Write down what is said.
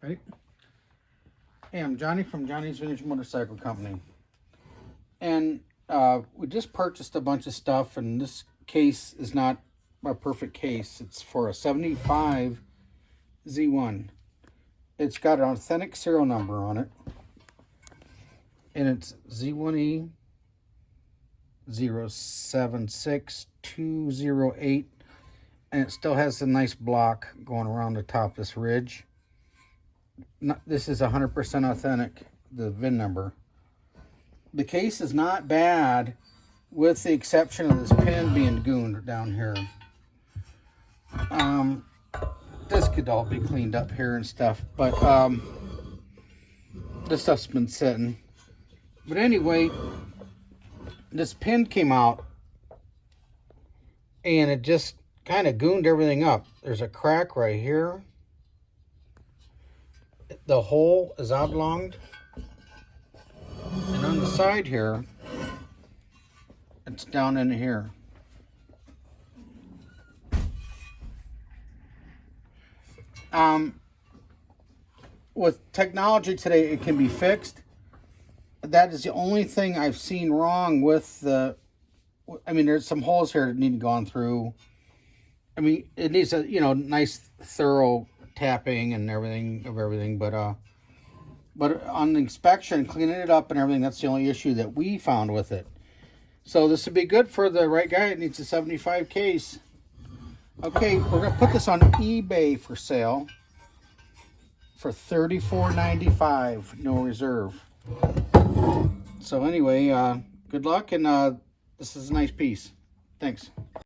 Ready? Hey, I'm Johnny from Johnny's Vintage Motorcycle Company. And we just purchased a bunch of stuff, and this case is not a perfect case. It's for a 75 Z1. It's got an authentic serial number on it. And it's Z1E 076208. And it still has a nice block going around the top of this ridge. This is 100% authentic, the VIN number. The case is not bad, with the exception of this pin being gooned down here. This could all be cleaned up here and stuff, but this stuff's been sitting. But anyway, this pin came out, and it just kind of gooned everything up. There's a crack right here. The hole is oblonged, and on the side here, it's down in here. With technology today, it can be fixed. That is the only thing I've seen wrong with the, I mean, there's some holes here that need gone through. I mean, it needs a, nice thorough tapping and everything, but on the inspection, cleaning it up and everything, that's the only issue that we found with it. So this would be good for the right guy. It needs a 75 case. Okay, we're gonna put this on eBay for sale for $34.95, no reserve. So anyway, good luck, and this is a nice piece. Thanks.